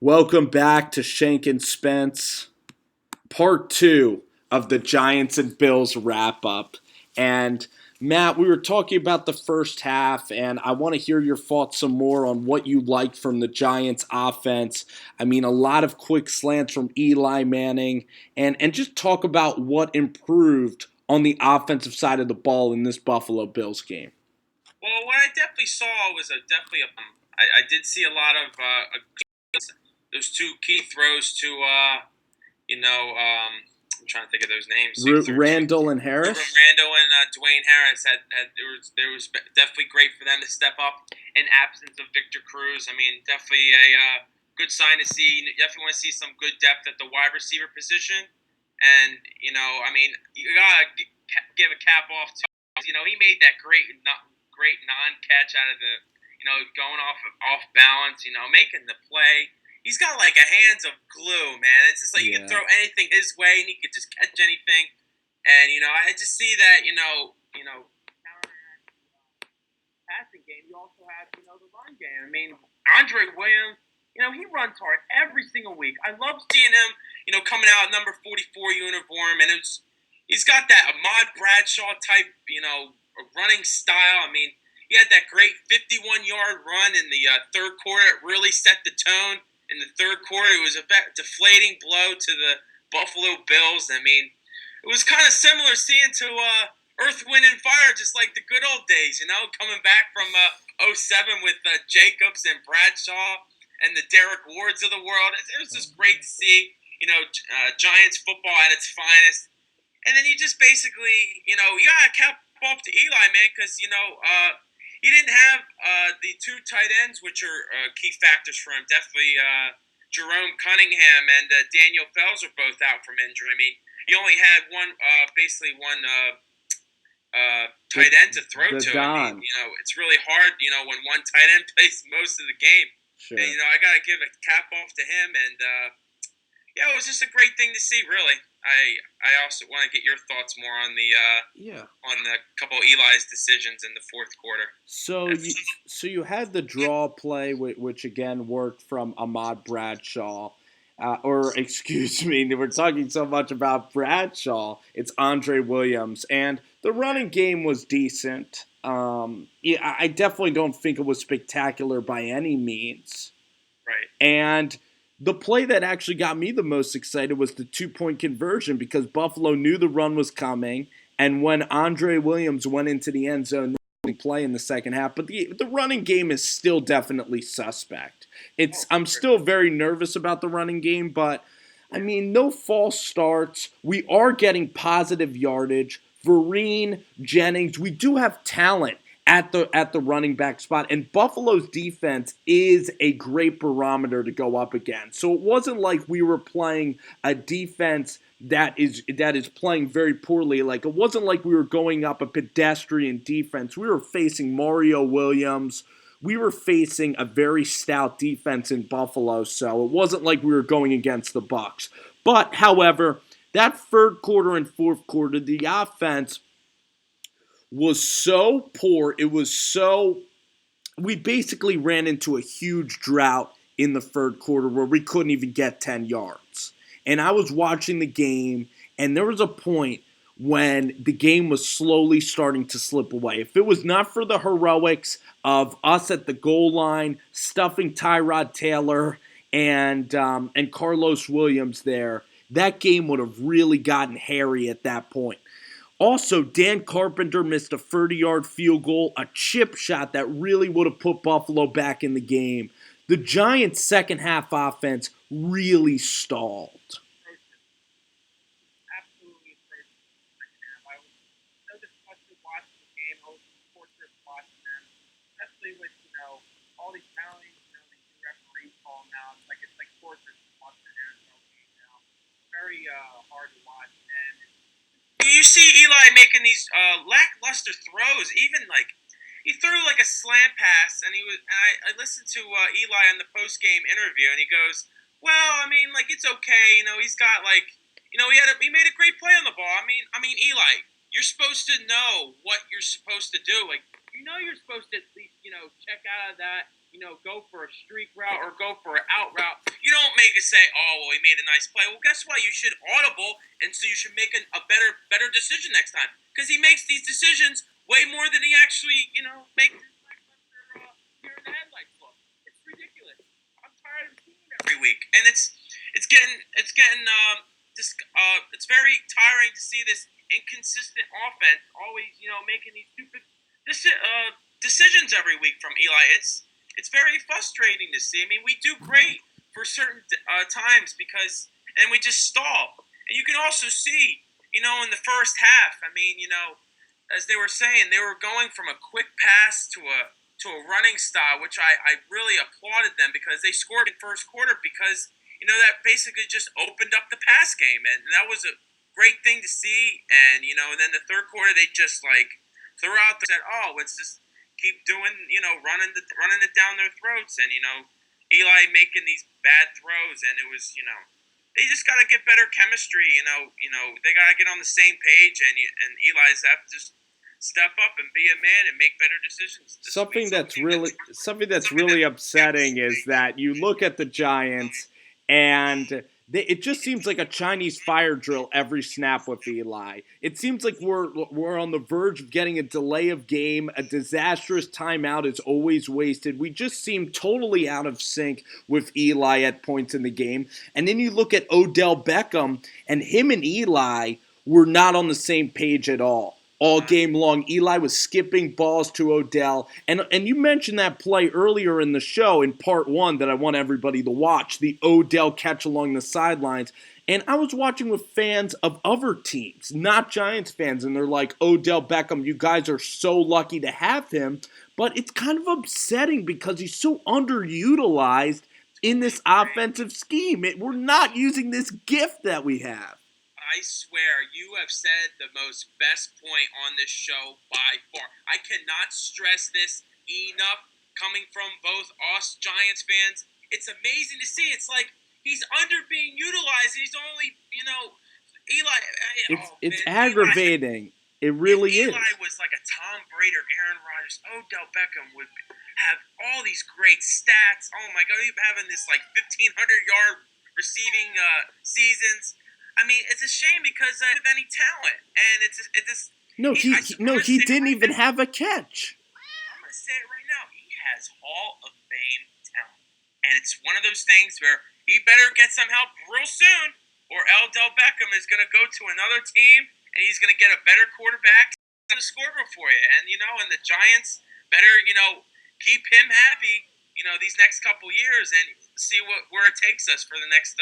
Welcome back to Shank and Spence, part two of the Giants and Bills wrap up. And Matt, we were talking about the first half, and I want to hear your thoughts some more on what you liked from the Giants offense. I mean, a lot of quick slants from Eli Manning, and just talk about what improved on the offensive side of the ball in this Buffalo Bills game. Well, what I definitely saw was I did see a lot of those two key throws to I'm trying to think of those names. Randall and Harris. Randall and Dwayne Harris there was definitely great for them to step up in absence of Victor Cruz. I mean, definitely a good sign to see. You definitely want to see some good depth at the wide receiver position, and I mean, you gotta give a cap off to he made that great non-catch out of the going off balance, making the play. He's got like a hands of glue, man. It's just like you can throw anything his way and he could just catch anything. And I just see that passing game. You also have the run game. I mean, Andre Williams, he runs hard every single week. I love seeing him, coming out number 44 uniform, and he's got that Ahmad Bradshaw type, running style. I mean, he had that great 51-yard run in the third quarter. It really set the tone. In the third quarter, it was a deflating blow to the Buffalo Bills. I mean, it was kind of similar seeing to Earth, Wind, and Fire, just like the good old days, coming back from '07 with Jacobs and Bradshaw and the Derek Wards of the world. It was just great to see, Giants football at its finest. And then you just basically, you got to cap off to Eli, man, because, he didn't have the two tight ends, which are key factors for him. Definitely Jerome Cunningham and Daniel Fells are both out from injury. I mean, he only had one tight end to throw to. I mean, it's really hard, when one tight end plays most of the game. Sure. And, I got to give a cap off to him. And, it was just a great thing to see, really. I also want to get your thoughts more on the couple of Eli's decisions in the fourth quarter. So you had the draw play, which again worked from Ahmad Bradshaw, or excuse me, we're talking so much about Bradshaw. It's Andre Williams, and the running game was decent. I definitely don't think it was spectacular by any means. Right. And the play that actually got me the most excited was the 2-point conversion because Buffalo knew the run was coming, and when Andre Williams went into the end zone, they play in the second half. But the running game is still definitely suspect. I'm still very nervous about the running game, but I mean, no false starts. We are getting positive yardage. Vereen, Jennings, we do have talent at the running back spot, and Buffalo's defense is a great barometer to go up against. So it wasn't like we were playing a defense that is playing very poorly. Like it wasn't like we were going up a pedestrian defense. We were facing Mario Williams. We were facing a very stout defense in Buffalo, so it wasn't like we were going against the Bucs. But however, that third quarter and fourth quarter, the offense was so poor. We basically ran into a huge drought in the third quarter where we couldn't even get 10 yards. And I was watching the game, and there was a point when the game was slowly starting to slip away. If it was not for the heroics of us at the goal line, stuffing Tyrod Taylor and Carlos Williams there, that game would have really gotten hairy at that point. Also, Dan Carpenter missed a 30-yard field goal, a chip shot that really would have put Buffalo back in the game. The Giants' second half offense really stalled. Absolutely atrocious in the second half. I was so disgusted watching the game. I was tortured watching them, especially with all these penalties. The referees call now. It's like torture to watch the NFL game now. Very hard to watch. And you see Eli making these lackluster throws. Even he threw like a slant pass, and I listened to Eli on the post game interview, and he goes, "Well, I mean, it's okay. He's got he made a great play on the ball. I mean, Eli, you're supposed to know what you're supposed to do. You're supposed to at least check out of that. Go for a streak route or go for an out route. you don't make it say, oh, well, he made a nice play. Well, guess what? You should audible, and so you should make a better decision next time. Because he makes these decisions way more than he actually, makes here in the headlights look. It's ridiculous. I'm tired of seeing it every week, and it's very tiring to see this inconsistent offense always, making these stupid decisions every week from Eli. It's very frustrating to see. I mean, we do great for certain times and we just stall. And you can also see, in the first half, I mean, as they were saying, they were going from a quick pass to a running style, which I really applauded them because they scored in first quarter because, that basically just opened up the pass game. And that was a great thing to see. And, then the third quarter, they just, threw out the said, oh, let's just keep doing, running it down their throats. And, Eli making these bad throws. And it was, they just got to get better chemistry. They got to get on the same page. And Eli's have to just step up and be a man and make better decisions. Something that's really upsetting is that you look at the Giants and it just seems like a Chinese fire drill every snap with Eli. It seems like we're on the verge of getting a delay of game. A disastrous timeout is always wasted. We just seem totally out of sync with Eli at points in the game. And then you look at Odell Beckham, and him and Eli were not on the same page at all game long. Eli was skipping balls to Odell. And you mentioned that play earlier in the show in part one that I want everybody to watch, the Odell catch along the sidelines. And I was watching with fans of other teams, not Giants fans, and they're like, Odell Beckham, you guys are so lucky to have him. But it's kind of upsetting because he's so underutilized in this offensive scheme. We're not using this gift that we have. I swear, you have said the best point on this show by far. I cannot stress this enough coming from both us Giants fans. It's amazing to see. It's like he's being utilized. He's only, Eli. It's aggravating. It really is. Eli was like a Tom Brady or Aaron Rodgers. Odell Beckham would have all these great stats. Oh, my God. He'd be having this 1,500-yard receiving seasons. I mean, it's a shame because I don't have any talent, and he didn't even have a catch. I'm gonna say it right now. He has Hall of Fame talent, and it's one of those things where he better get some help real soon, or Odell Beckham is gonna go to another team, and he's gonna get a better quarterback to score for you, and and the Giants better keep him happy, these next couple years, and see where it takes us for the next.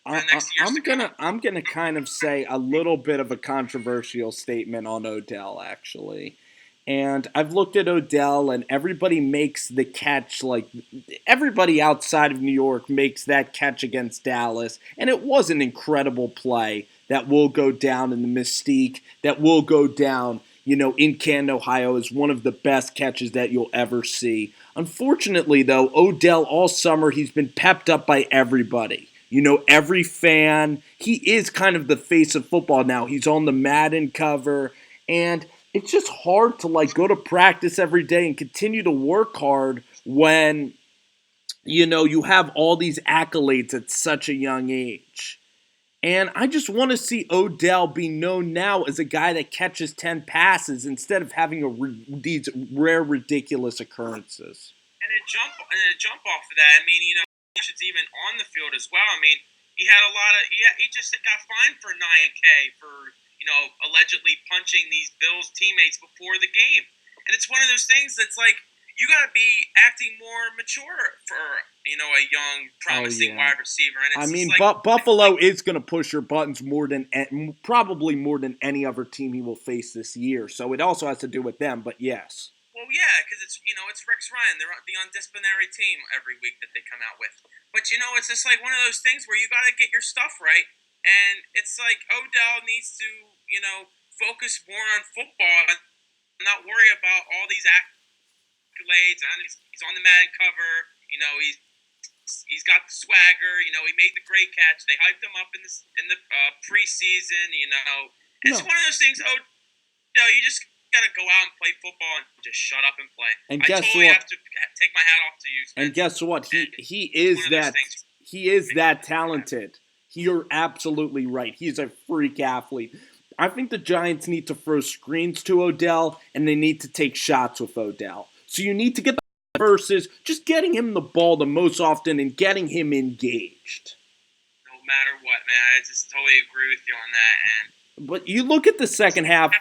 I'm gonna kind of say a little bit of a controversial statement on Odell, actually. And I've looked at Odell, and everybody makes the catch, everybody outside of New York makes that catch against Dallas, and it was an incredible play that will go down in the mystique, that will go down, in Canton, Ohio, as one of the best catches that you'll ever see. Unfortunately, though, Odell all summer, he's been pepped up by everybody. Every fan, he is kind of the face of football now. He's on the Madden cover, and it's just hard to, go to practice every day and continue to work hard when, you have all these accolades at such a young age. And I just want to see Odell be known now as a guy that catches 10 passes instead of having these rare, ridiculous occurrences. And a jump off of that, I mean, even on the field as well. I mean, he had he just got fined for $9,000 for, allegedly punching these Bills teammates before the game. And it's one of those things that's you got to be acting more mature for, a young, promising wide receiver. And Buffalo is going to push your buttons probably more than any other team he will face this year. So it also has to do with them, but yes. Well, yeah, because it's Rex Ryan. They're the undisciplinary team every week that they come out with. But it's just one of those things where you got to get your stuff right, and it's Odell needs to focus more on football and not worry about all these accolades. And he's on the Madden cover. He's got the swagger. He made the great catch. They hyped him up in the preseason. It's one of those things. You just got to go out and play football and just shut up and play. And I totally have to take my hat off to you. And guess what? He is He is that talented. You're absolutely right. He's a freak athlete. I think the Giants need to throw screens to Odell, and they need to take shots with Odell. So you need to get the versus just getting him the ball the most often and getting him engaged. No matter what, man, I just totally agree with you on that. But you look at the second half.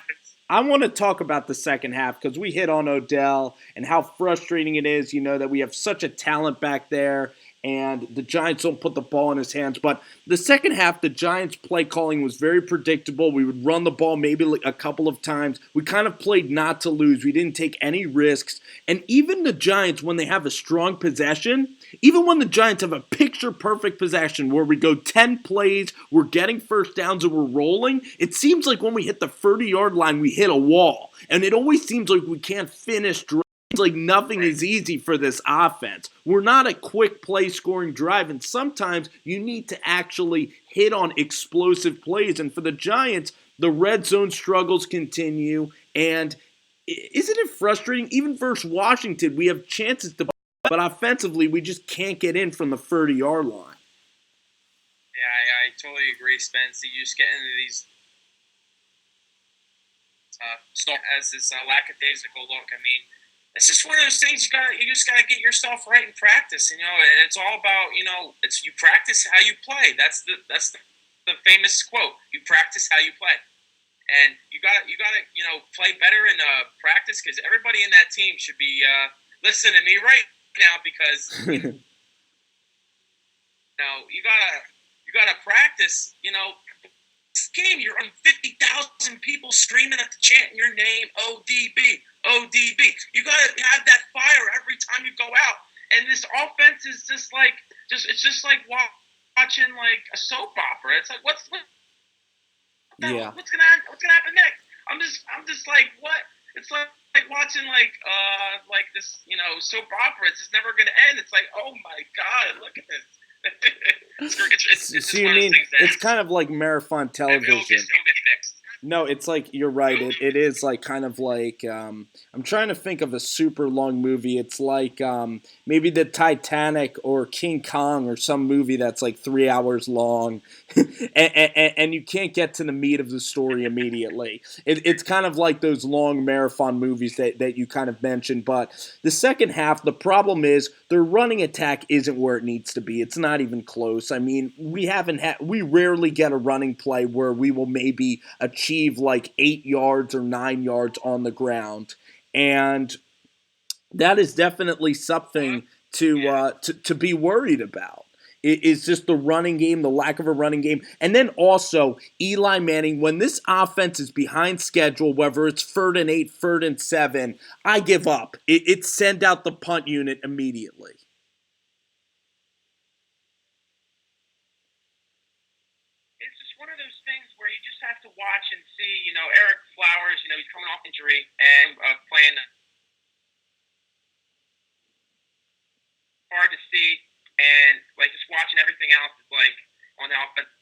I want to talk about the second half because we hit on Odell and how frustrating it is, that we have such a talent back there and the Giants don't put the ball in his hands. But the second half, the Giants' play calling was very predictable. We would run the ball maybe a couple of times. We kind of played not to lose. We didn't take any risks. And even the Giants, when they have a strong possession, even when the Giants have a picture-perfect possession where we go 10 plays, we're getting first downs and we're rolling, it seems like when we hit the 30-yard line, we hit a wall. And it always seems like we can't finish drives. Like nothing is easy for this offense. We're not a quick play scoring drive, and sometimes you need to actually hit on explosive plays. And for the Giants, the red zone struggles continue. And isn't it frustrating? Even versus Washington, we have chances to, but offensively, we just can't get in from the 30-yard line. Yeah, I totally agree, Spence. You just get into these as this lackadaisical look. I mean, it's just one of those things you just gotta get yourself right in practice. It's all about it's you practice how you play. That's the famous quote. You practice how you play, and you gotta play better in practice because everybody in that team should be listening to me right now because you gotta practice. This game, you're on 50,000 people screaming at the chanting your name, ODB, ODB. You gotta have that fire every time you go out. And this offense is just like watching like a soap opera. It's like what's gonna happen next? I'm just like what? It's like watching like this soap opera. It's just never gonna end. It's like, oh my god, look at this. So you mean it's kind of like marathon television? It'll get fixed. No, it's like you're right. It is like kind of like I'm trying to think of a super long movie. It's like maybe the Titanic or King Kong or some movie that's like 3 hours long, and you can't get to the meat of the story immediately. It's kind of like those long marathon movies that you kind of mentioned. But the second half, the problem is their running attack isn't where it needs to be. It's not even close. I mean, we rarely get a running play where we will maybe achieve like 8 yards or 9 yards on the ground, and that is definitely something to be worried about. It is just the running game, the lack of a running game, and then also Eli Manning. When this offense is behind schedule, whether it's 3rd and 8, 3rd and 7, I give up. It send out the punt unit immediately. Have to watch and see, Eric Flowers, he's coming off injury and playing hard to see, and like just watching everything else is like on the offense